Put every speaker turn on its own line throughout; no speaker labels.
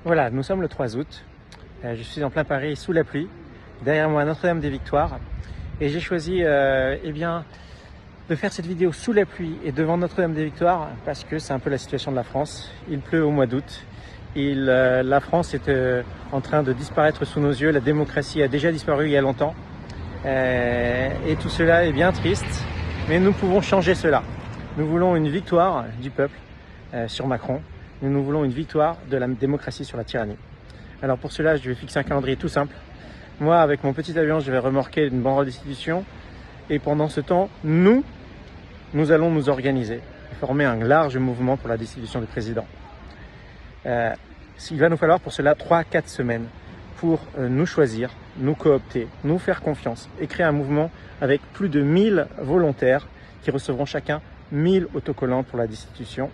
Voilà, nous sommes le 3 août. Je suis en plein Paris sous la pluie. Derrière moi, Notre-Dame-des-Victoires. Et j'ai choisi de faire cette vidéo sous la pluie et devant Notre-Dame-des-Victoires parce que c'est un peu la situation de la France. Il pleut au mois d'août. La France est en train de disparaître sous nos yeux. La démocratie a déjà disparu il y a longtemps. Et tout cela est bien triste. Mais nous pouvons changer cela. Nous voulons une victoire du peuple sur Macron. Nous voulons une victoire de la démocratie sur la tyrannie. Alors pour cela, je vais fixer un calendrier tout simple. Moi, avec mon petit avion, je vais remorquer une banderole destitution. Et pendant ce temps, nous allons nous organiser et former un large mouvement pour la destitution du président. Il va nous falloir pour cela 3-4 semaines pour nous choisir, nous coopter, nous faire confiance et créer un mouvement avec plus de 1000 volontaires qui recevront chacun 1000 autocollants pour la destitution.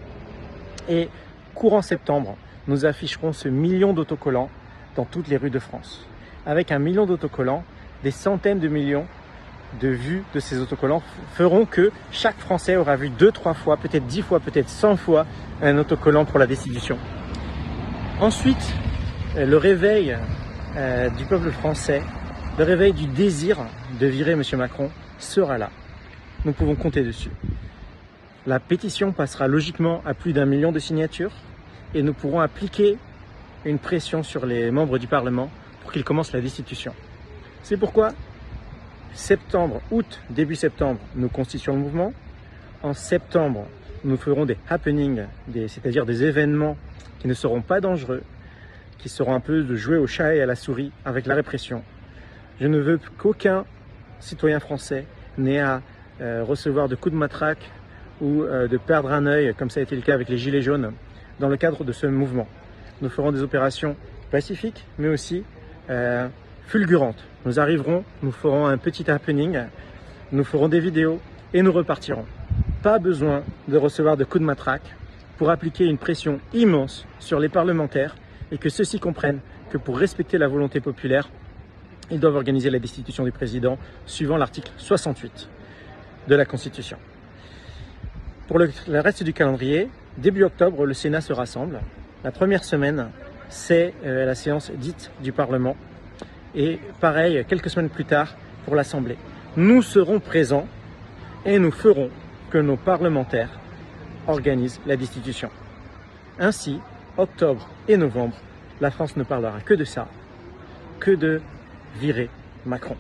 Et courant septembre, nous afficherons ce million d'autocollants dans toutes les rues de France. Avec un million d'autocollants, des centaines de millions de vues de ces autocollants feront que chaque Français aura vu 2-3 fois, peut-être 10 fois, peut-être 100 fois un autocollant pour la destitution. Ensuite, le réveil du peuple français, le réveil du désir de virer M. Macron sera là. Nous pouvons compter dessus. La pétition passera logiquement à plus d'1 million de signatures et nous pourrons appliquer une pression sur les membres du Parlement pour qu'ils commencent la destitution. C'est pourquoi septembre, août, début septembre, nous constituons le mouvement. En septembre, nous ferons des happenings, c'est-à-dire des événements qui ne seront pas dangereux, qui seront un peu de jouer au chat et à la souris avec la répression. Je ne veux qu'aucun citoyen français n'ait à recevoir de coups de matraque ou de perdre un œil, comme ça a été le cas avec les Gilets jaunes, dans le cadre de ce mouvement. Nous ferons des opérations pacifiques, mais aussi fulgurantes. Nous arriverons, nous ferons un petit happening, nous ferons des vidéos et nous repartirons. Pas besoin de recevoir de coups de matraque pour appliquer une pression immense sur les parlementaires et que ceux-ci comprennent que pour respecter la volonté populaire, ils doivent organiser la destitution du président suivant l'article 68 de la Constitution. Pour le reste du calendrier, début octobre, le Sénat se rassemble. La première semaine, c'est la séance dite du Parlement. Et pareil, quelques semaines plus tard, pour l'Assemblée. Nous serons présents et nous ferons que nos parlementaires organisent la destitution. Ainsi, octobre et novembre, la France ne parlera que de ça, que de virer Macron.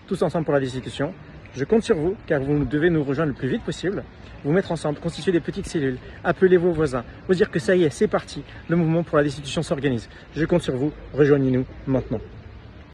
Tous ensemble pour la destitution. Je compte sur vous, car vous devez nous rejoindre le plus vite possible, vous mettre ensemble, constituer des petites cellules, appeler vos voisins, vous dire que ça y est, c'est parti, le mouvement pour la destitution s'organise. Je compte sur vous, rejoignez-nous maintenant.